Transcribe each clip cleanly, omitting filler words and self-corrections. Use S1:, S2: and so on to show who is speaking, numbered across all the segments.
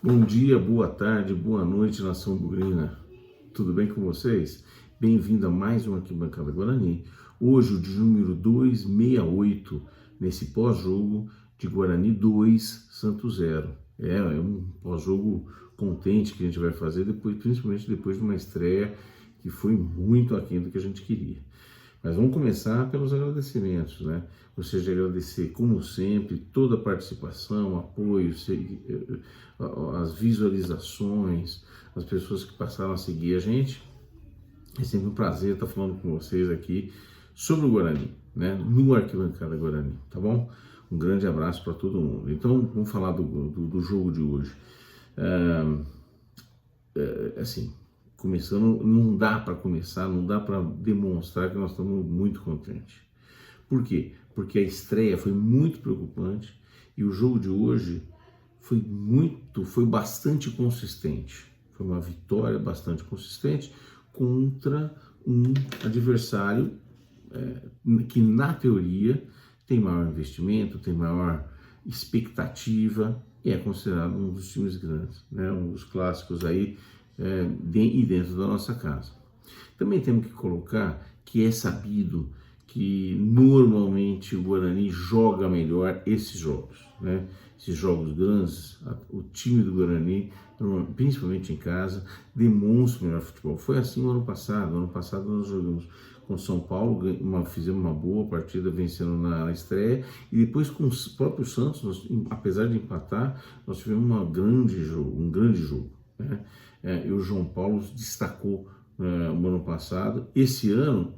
S1: Bom dia, boa tarde, boa noite, nação bugrina. Tudo bem com vocês? Bem-vindo a mais um Arquibancada Guarani. Hoje o de número 268, nesse pós-jogo de Guarani 2, Santos 0. É um pós-jogo contente que a gente vai fazer, principalmente depois de uma estreia que foi muito aquém do que a gente queria. Mas vamos começar pelos agradecimentos, né? Gostaria de agradecer, como sempre, toda a participação, apoio, as visualizações, as pessoas que passaram a seguir a gente. É sempre um prazer estar falando com vocês aqui sobre o Guarani, né? No Arquibancada Guarani, tá bom? Um grande abraço para todo mundo. Então, vamos falar do jogo de hoje. Assim, começando, não dá para demonstrar que nós estamos muito contentes. Por quê? Porque a estreia foi muito preocupante e o jogo de hoje foi bastante consistente. Foi uma vitória bastante consistente contra um adversário que, na teoria, tem maior investimento, tem maior expectativa e é considerado um dos times grandes, né? Um dos clássicos aí e dentro da nossa casa. Também temos que colocar que é sabido que normalmente o Guarani joga melhor esses jogos, né? Esses jogos grandes, o time do Guarani, principalmente em casa, demonstra o melhor futebol. Foi assim no ano passado. No ano passado nós jogamos com São Paulo, fizemos uma boa partida, vencendo na estreia, e depois com o próprio Santos, apesar de empatar, nós tivemos um grande jogo, né? E o João Paulo destacou no ano passado. Esse ano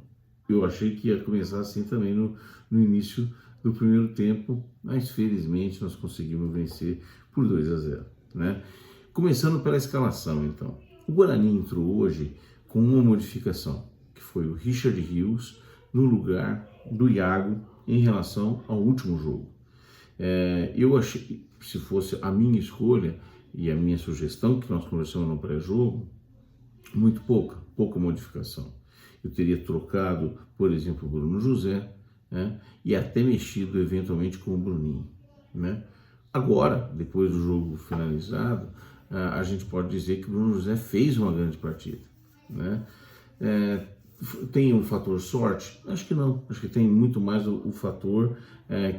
S1: eu achei que ia começar assim também no início do primeiro tempo, mas felizmente nós conseguimos vencer por 2-0, né? Começando pela escalação, então. O Guarani entrou hoje com uma modificação, que foi o Richard Rios no lugar do Iago em relação ao último jogo. Eu achei, se fosse a minha escolha e a minha sugestão, que nós conversamos no pré-jogo, muito pouca modificação. Eu teria trocado, por exemplo, o Bruno José, né, e até mexido eventualmente com o Bruninho, né? Agora, depois do jogo finalizado, a gente pode dizer que o Bruno José fez uma grande partida, né? Tem um fator sorte? Acho que não. Acho que tem muito mais o fator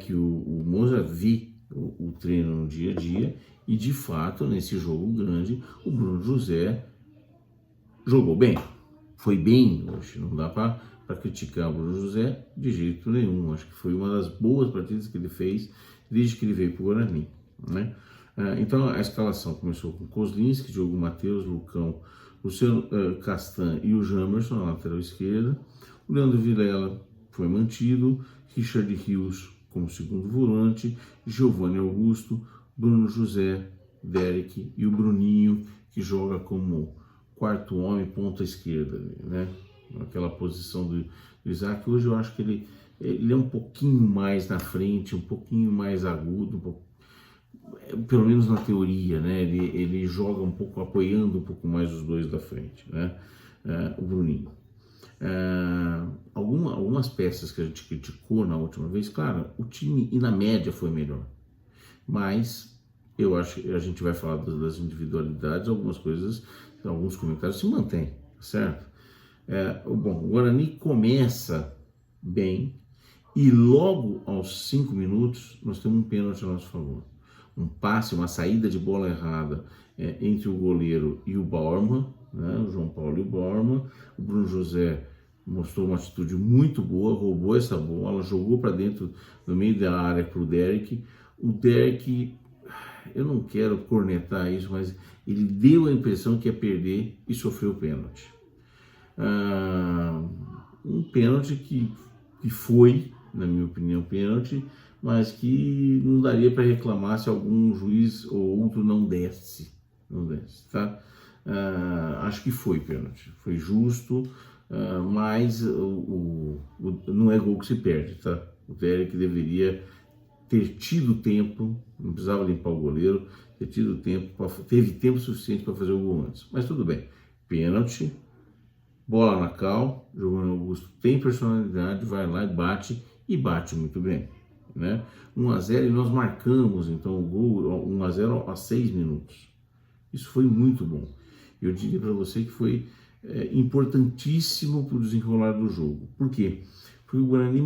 S1: que o Moza vi o treino no dia a dia e, de fato, nesse jogo grande, o Bruno José jogou bem. Foi bem hoje. Não dá para criticar o Bruno José de jeito nenhum. Acho que foi uma das boas partidas que ele fez desde que ele veio para o Guarani, né? Então a escalação começou com Kozlinski, Diogo Matheus, Lucão, Luciano Castan e o Jamerson na lateral esquerda. O Leandro Vilela foi mantido, Richard Rios como segundo volante, Giovanni Augusto, Bruno José, Derek e o Bruninho, que joga como quarto homem, ponta esquerda, né? Aquela posição do Isaac. Hoje eu acho que ele é um pouquinho mais na frente, um pouquinho mais agudo, pelo menos na teoria, né? Ele joga um pouco, apoiando um pouco mais os dois da frente, né? O Bruninho. Algumas peças que a gente criticou na última vez, claro, o time e na média foi melhor, mas eu acho que a gente vai falar das individualidades, algumas coisas, alguns comentários se mantêm, certo? Bom, o Guarani começa bem e logo aos 5 minutos nós temos um pênalti a nosso favor. Um passe, uma saída de bola errada entre o goleiro e o Bauerman, né? O João Paulo e o Bauerman. O Bruno José mostrou uma atitude muito boa, roubou essa bola, jogou para dentro, no meio da área, para o Derek. O Derek, eu não quero cornetar isso, mas ele deu a impressão que ia perder e sofreu o pênalti. Um pênalti que foi, na minha opinião, pênalti, mas que não daria para reclamar se algum juiz ou outro não desse, tá? Acho que foi pênalti, foi justo, mas não é gol que se perde, tá? O Derek deveria ter tido tempo, não precisava limpar o goleiro, teve tempo suficiente para fazer o gol antes, mas tudo bem, pênalti, bola na cal, Giovanni Augusto tem personalidade, vai lá e bate muito bem, né? 1-0 e nós marcamos então o gol 1-0 a 6 minutos. Isso foi muito bom. Eu diria para você que foi importantíssimo para o desenrolar do jogo. Por quê? Porque o Guarani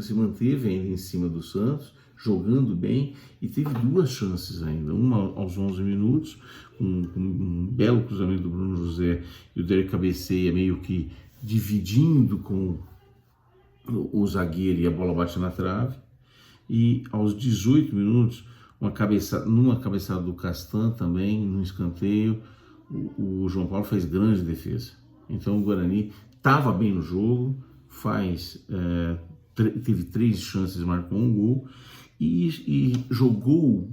S1: se manteve ainda em cima do Santos, jogando bem, e teve duas chances ainda. Uma aos 11 minutos, com um belo cruzamento do Bruno José, e o Derek cabeceia meio que dividindo com o zagueiro e a bola bate na trave. E aos 18 minutos, numa cabeçada do Castan também, num escanteio, o João Paulo fez grande defesa. Então o Guarani estava bem no jogo, teve 3 chances, marcou um gol e jogou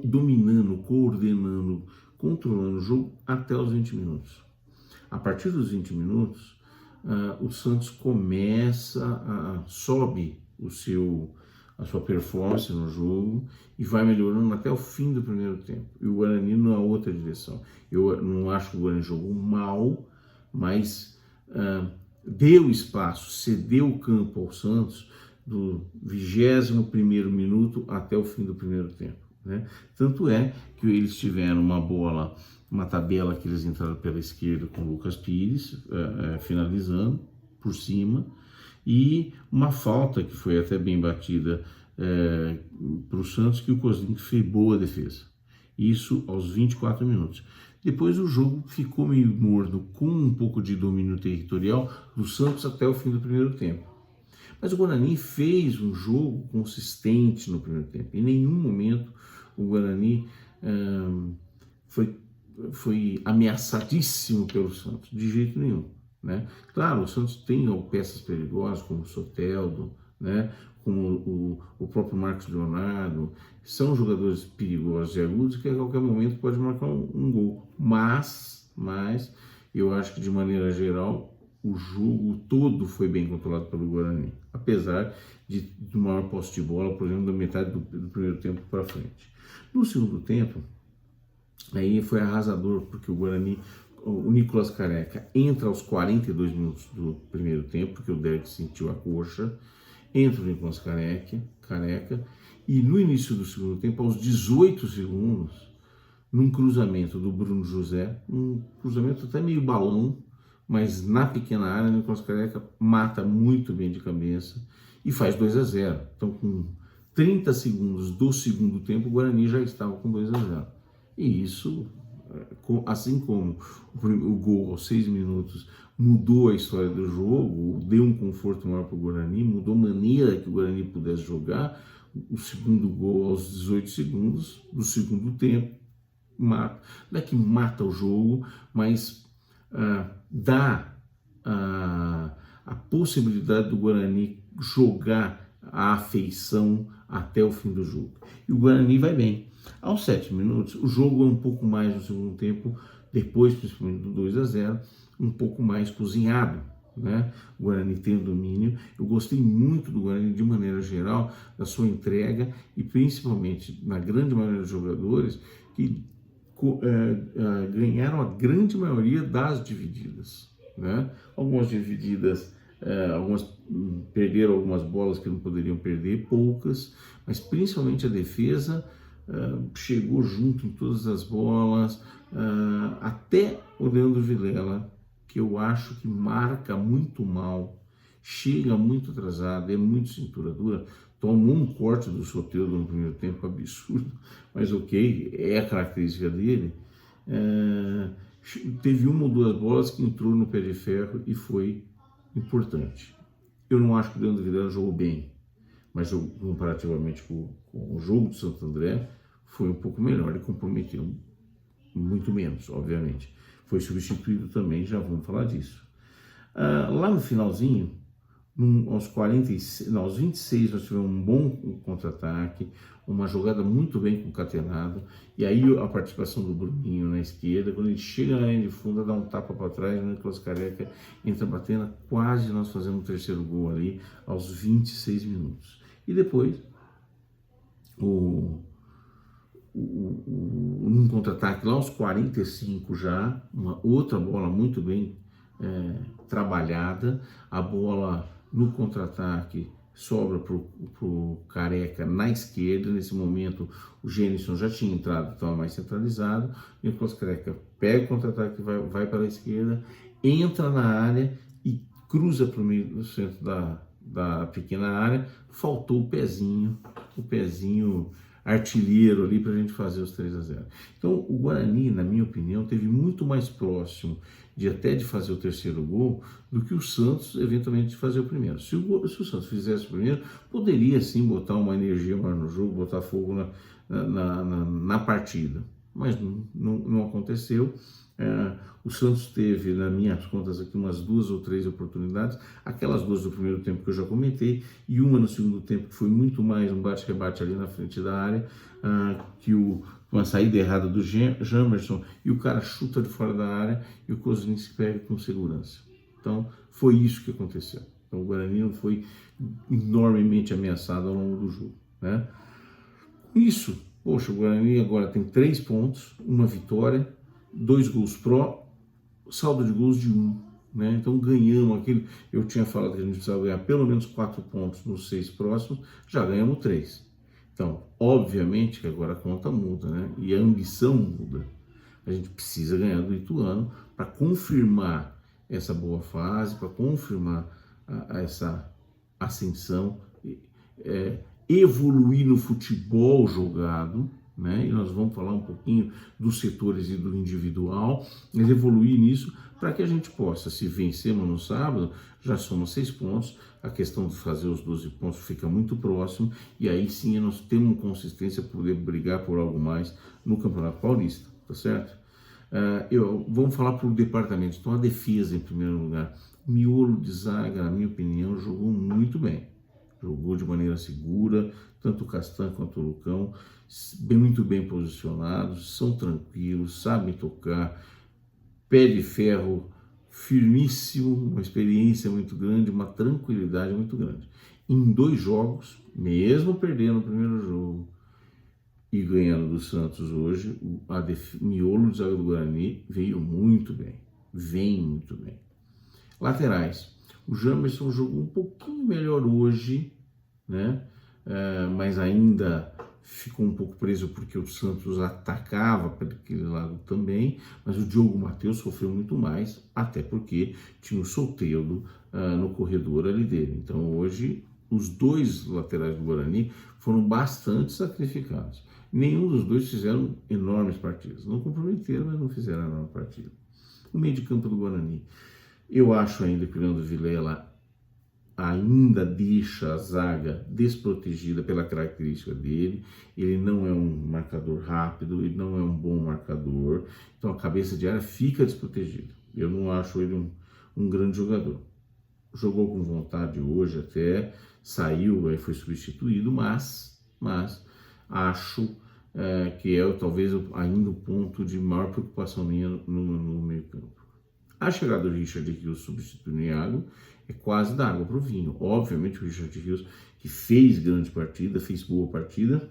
S1: dominando, coordenando, controlando o jogo até os 20 minutos. A partir dos 20 minutos, o Santos sobe a sua performance no jogo e vai melhorando até o fim do primeiro tempo. E o Guarani na outra direção. Eu não acho que o Guarani jogou mal, mas deu espaço, cedeu o campo ao Santos do 21º minuto até o fim do primeiro tempo, né? Tanto é que eles tiveram uma tabela que eles entraram pela esquerda com o Lucas Pires, finalizando por cima, e uma falta que foi até bem batida para o Santos, que o Kozlink fez boa defesa. Isso aos 24 minutos. Depois o jogo ficou meio morno, com um pouco de domínio territorial do Santos até o fim do primeiro tempo. Mas o Guarani fez um jogo consistente no primeiro tempo. Em nenhum momento o Guarani foi ameaçadíssimo pelo Santos, de jeito nenhum, né? Claro, o Santos tem peças perigosas, como o Soteldo, né? Como o próprio Marcos Leonardo, são jogadores perigosos e agudos que a qualquer momento pode marcar um gol. Mas eu acho que de maneira geral o jogo todo foi bem controlado pelo Guarani, apesar de maior posse de bola, por exemplo, da metade do primeiro tempo para frente. No segundo tempo, aí foi arrasador, porque o Nicolas Careca entra aos 42 minutos do primeiro tempo, porque o Derek sentiu a coxa, entra o Nicolas Careca, e no início do segundo tempo, aos 18 segundos, num cruzamento do Bruno José, um cruzamento até meio balão, mas na pequena área, o Nicolas Careca mata muito bem de cabeça e faz 2-0. Então, com 30 segundos do segundo tempo, o Guarani já estava com 2-0. E isso, assim como o gol aos 6 minutos mudou a história do jogo, deu um conforto maior para o Guarani, mudou a maneira que o Guarani pudesse jogar, o segundo gol aos 18 segundos do segundo tempo, não é que mata o jogo, mas dá a possibilidade do Guarani jogar a afeição até o fim do jogo. E o Guarani vai bem. Aos 7 minutos, o jogo é um pouco mais no segundo tempo, depois principalmente do 2-0, um pouco mais cozinhado, né? O Guarani tem o domínio. Eu gostei muito do Guarani de maneira geral, da sua entrega e principalmente na grande maioria dos jogadores que ganharam a grande maioria das divididas, né? Algumas divididas, algumas perderam algumas bolas que não poderiam perder, poucas, mas principalmente a defesa chegou junto em todas as bolas, até o Leandro Vilela, que eu acho que marca muito mal, chega muito atrasado, é muito cintura dura, tomou um corte do Soteldo no primeiro tempo absurdo, mas ok, é a característica dele. Teve uma ou duas bolas que entrou no pé de ferro e foi importante. Eu não acho que o Leandro Vilela jogou bem, mas comparativamente com o jogo do Santo André, foi um pouco melhor e comprometeu muito menos, obviamente. Foi substituído também, já vamos falar disso. Lá no finalzinho, aos 26 nós tivemos um bom contra-ataque, uma jogada muito bem concatenada, e aí a participação do Bruninho na esquerda, quando ele chega na linha de fundo, dá um tapa para trás, o Nicolas Careca entra batendo, quase nós fazemos o terceiro gol ali, aos 26 minutos. E depois, num contra-ataque lá aos 45 já, uma outra bola muito bem trabalhada, a bola no contra-ataque sobra para o Careca na esquerda. Nesse momento o Gênison já tinha entrado, estava mais centralizado. O Nicolas Careca pega o contra-ataque, vai para a esquerda, entra na área e cruza para o meio do centro da pequena área. Faltou o pezinho artilheiro ali para a gente fazer os 3-0. Então o Guarani, na minha opinião, teve muito mais próximo de fazer o terceiro gol do que o Santos eventualmente de fazer o primeiro. Se o Santos fizesse o primeiro, poderia sim botar uma energia maior no jogo, botar fogo na partida, mas não aconteceu. O Santos teve, nas minhas contas aqui, umas 2 ou 3 oportunidades, aquelas 2 do primeiro tempo que eu já comentei, e uma no segundo tempo que foi muito mais um bate-rebate ali na frente da área, uma saída errada do Jamerson, e o cara chuta de fora da área e o Kozlinski pega com segurança. Então foi isso que aconteceu. Então o Guarani não foi enormemente ameaçado ao longo do jogo, né? Com isso, poxa, o Guarani agora tem 3 pontos, uma vitória, 2 gols pró, saldo de gols de 1, né? Então ganhamos aquilo. Eu tinha falado que a gente precisava ganhar pelo menos 4 pontos nos 6 próximos, já ganhamos 3. Então, obviamente que agora a conta muda, né? E a ambição muda. A gente precisa ganhar do Ituano para confirmar essa boa fase, para confirmar essa ascensão, evoluir no futebol jogado, né? E nós vamos falar um pouquinho dos setores e do individual, mas evoluir nisso para que a gente possa, se vencermos no sábado, já somos 6 pontos, a questão de fazer os 12 pontos fica muito próximo, e aí sim nós temos consistência para poder brigar por algo mais no Campeonato Paulista, tá certo? Vamos falar por departamento. Então a defesa em primeiro lugar, miolo de zaga, na minha opinião, jogou muito bem. Jogou de maneira segura, tanto o Castan quanto o Lucão, muito bem posicionados, são tranquilos, sabem tocar, pé de ferro firmíssimo, uma experiência muito grande, uma tranquilidade muito grande. Em 2 jogos, mesmo perdendo o primeiro jogo e ganhando do Santos hoje, miolo de zaga do Guarani veio muito bem, vem muito bem. Laterais, o Jamerson jogou um pouquinho melhor hoje, né? Mas ainda ficou um pouco preso porque o Santos atacava para aquele lado também, mas o Diogo Matheus sofreu muito mais, até porque tinha o Soteldo no corredor ali dele. Então hoje os 2 laterais do Guarani foram bastante sacrificados. Nenhum dos 2 fizeram enormes partidas, não comprometeram, mas não fizeram enorme partida. O meio de campo do Guarani, eu acho ainda que o Leandro Vilela ainda deixa a zaga desprotegida pela característica dele. Ele não é um marcador rápido, ele não é um bom marcador, então a cabeça de área fica desprotegida. Eu não acho ele um grande jogador. Jogou com vontade hoje até, saiu, aí foi substituído, mas acho que talvez ainda o ponto de maior preocupação minha no meio campo. A chegada do Richard Rios substituindo o Iago é quase dar água para o vinho. Obviamente o Richard Rios, que fez grande partida, fez boa partida,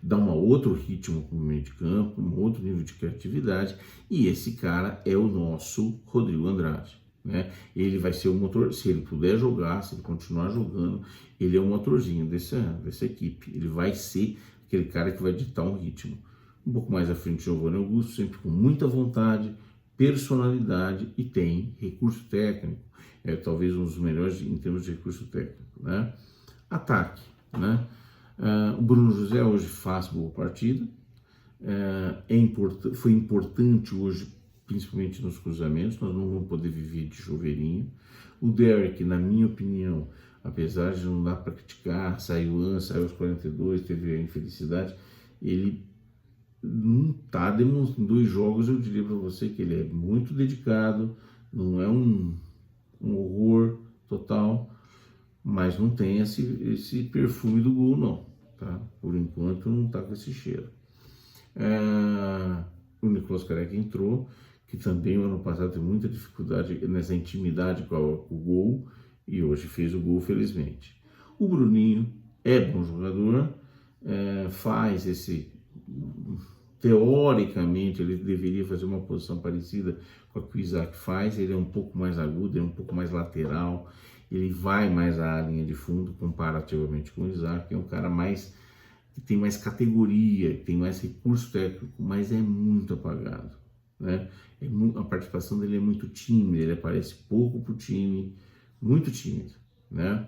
S1: dá um outro ritmo para o meio de campo, um outro nível de criatividade, e esse cara é o nosso Rodrigo Andrade, né? Ele vai ser o motor, se ele puder jogar, se ele continuar jogando, ele é o motorzinho dessa equipe. Ele vai ser aquele cara que vai ditar um ritmo. Um pouco mais à frente, Giovanni Augusto, sempre com muita vontade, personalidade e tem recurso técnico, talvez um dos melhores em termos de recurso técnico, né? Ataque, né? O Bruno José hoje faz boa partida, foi importante hoje, principalmente nos cruzamentos, nós não vamos poder viver de chuveirinho. O Derek, na minha opinião, apesar de não dar para criticar, saiu aos 42, teve a infelicidade, ele não está demonstrando. Em 2 jogos eu diria para você que ele é muito dedicado, não é um horror total, mas não tem esse perfume do gol não, tá? Por enquanto não está com esse cheiro. O Nicolas Careca entrou, que também no ano passado teve muita dificuldade nessa intimidade com o gol, e hoje fez o gol felizmente. O Bruninho é bom jogador, faz teoricamente ele deveria fazer uma posição parecida com a que o Isaac faz. Ele é um pouco mais agudo, é um pouco mais lateral, ele vai mais à linha de fundo comparativamente com o Isaac, que é um cara que tem mais categoria, tem mais recurso técnico, mas é muito apagado, né? A participação dele é muito tímida, ele aparece pouco pro time, muito tímido, né?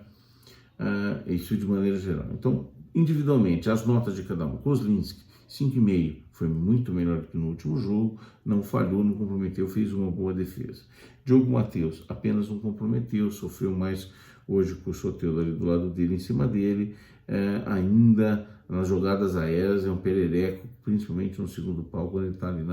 S1: Isso de maneira geral. Então, individualmente, as notas de cada um. Kozlinski, 5,5, foi muito melhor do que no último jogo, não falhou, não comprometeu, fez uma boa defesa. Diogo Matheus, apenas não comprometeu, sofreu mais hoje com o Soteldo ali do lado dele, em cima dele, ainda nas jogadas aéreas, é um perereco, principalmente no segundo pau, quando ele está ali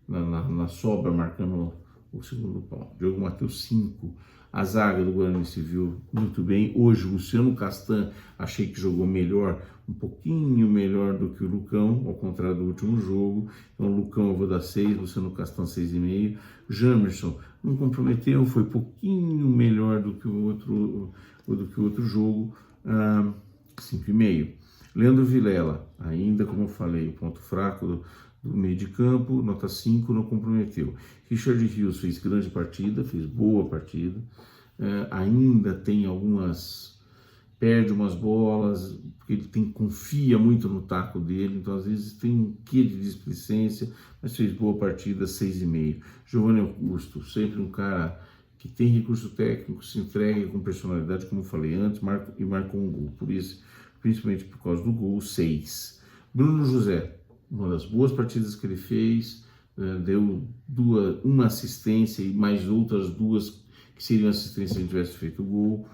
S1: na sobra, marcando o segundo pau. Diogo Matheus, 5. A zaga do Guarani se viu muito bem. Hoje, o Luciano Castan, achei que jogou melhor, um pouquinho melhor do que o Lucão, ao contrário do último jogo. Então, o Lucão eu vou dar 6, Luciano Castan 6,5. Jamerson não comprometeu, foi pouquinho melhor do que o outro jogo, 5,5. Leandro Vilela, ainda como eu falei, o ponto fraco do meio de campo, nota 5, não comprometeu. Richard Rios fez grande partida, fez boa partida, ainda tem perde umas bolas, porque ele confia muito no taco dele, então às vezes tem um quê de displicência, mas fez boa partida, 6,5. Giovanni Augusto, sempre um cara que tem recurso técnico, se entrega com personalidade, como eu falei antes, marcou um gol, por isso, principalmente por causa do gol, 6. Bruno José, uma das boas partidas que ele fez, deu uma assistência e mais outras 2 que seriam assistência se ele tivesse feito o gol.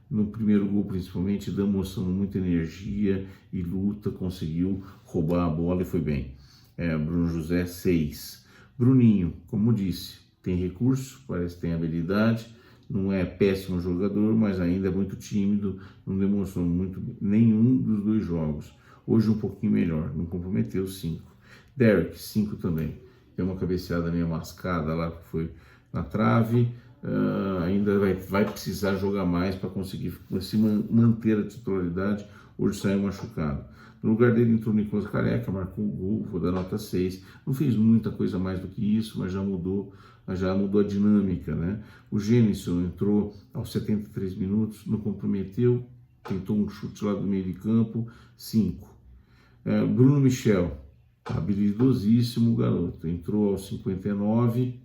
S1: No primeiro gol, principalmente, demonstrando muita energia e luta, conseguiu roubar a bola e foi bem. Bruno José, 6. Bruninho, como disse, tem recurso, parece que tem habilidade, não é péssimo jogador, mas ainda é muito tímido, não demonstrou muito nenhum dos 2 jogos. Hoje um pouquinho melhor, não comprometeu, 5. Derek, 5 também. Tem uma cabeceada meio mascada lá que foi na trave, ainda vai precisar jogar mais para conseguir se manter a titularidade. Hoje saiu machucado. No lugar dele entrou o Nicolas Careca, marcou o gol, vou dar nota 6. Não fez muita coisa mais do que isso, mas já mudou a dinâmica, né? O Gênison entrou aos 73 minutos, não comprometeu, tentou um chute lá do meio de campo, 5. Bruno Michel, habilidosíssimo o garoto, entrou aos 59,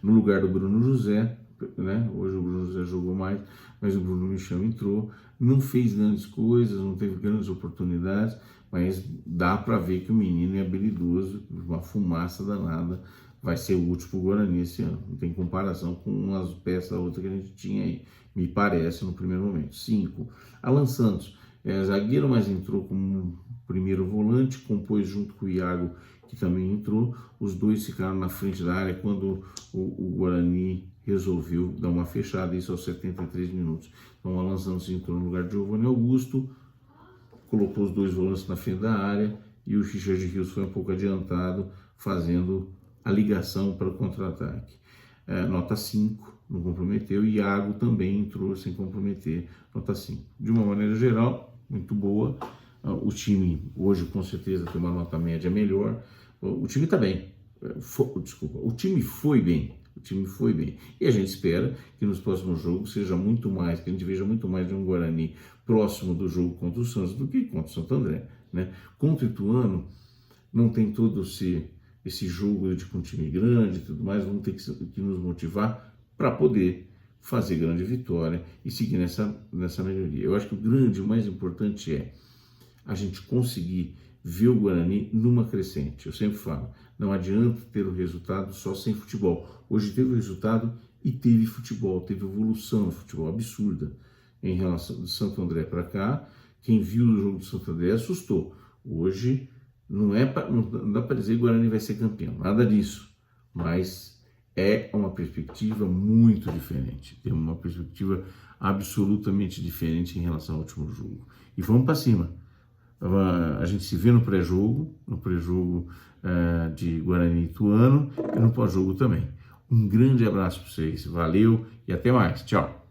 S1: no lugar do Bruno José, né? Hoje o Bruno José jogou mais, mas o Bruno Michel entrou, não fez grandes coisas, não teve grandes oportunidades, mas dá para ver que o menino é habilidoso, uma fumaça danada, vai ser útil para o Guarani esse ano, não tem comparação com umas peças outra que a gente tinha aí, me parece no primeiro momento. 5. Alan Santos, zagueiro, mas entrou como primeiro volante, compôs junto com o Iago, que também entrou, os 2 ficaram na frente da área quando o Guarani resolveu dar uma fechada, isso aos 73 minutos. Então o Alan Santos entrou no lugar de Giovanni Augusto, colocou os 2 volantes na frente da área e o Richard Rios foi um pouco adiantado, fazendo a ligação para o contra-ataque. Nota 5, não comprometeu, e Iago também entrou sem comprometer, nota 5. De uma maneira geral, muito boa. O time hoje com certeza tem uma nota média melhor. O time está bem. O time foi bem. E a gente espera que nos próximos jogos seja muito mais, que a gente veja muito mais de um Guarani próximo do jogo contra o Santos do que contra o Santo André, né? Contra o Ituano não tem todo esse jogo de um time grande e tudo mais, vamos ter que nos motivar para poder fazer grande vitória e seguir nessa melhoria. Eu acho que o mais importante é a gente conseguir ver o Guarani numa crescente. Eu sempre falo, não adianta ter o resultado só sem futebol. Hoje teve o resultado e teve futebol, teve evolução no futebol absurda em relação do Santo André para cá. Quem viu o jogo do Santo André assustou. Hoje não dá para dizer que o Guarani vai ser campeão, nada disso, mas é uma perspectiva muito diferente, tem uma perspectiva absolutamente diferente em relação ao último jogo. E vamos para cima. A gente se vê no pré-jogo de Guarani e Ituano e no pós-jogo também. Um grande abraço para vocês, valeu e até mais, tchau!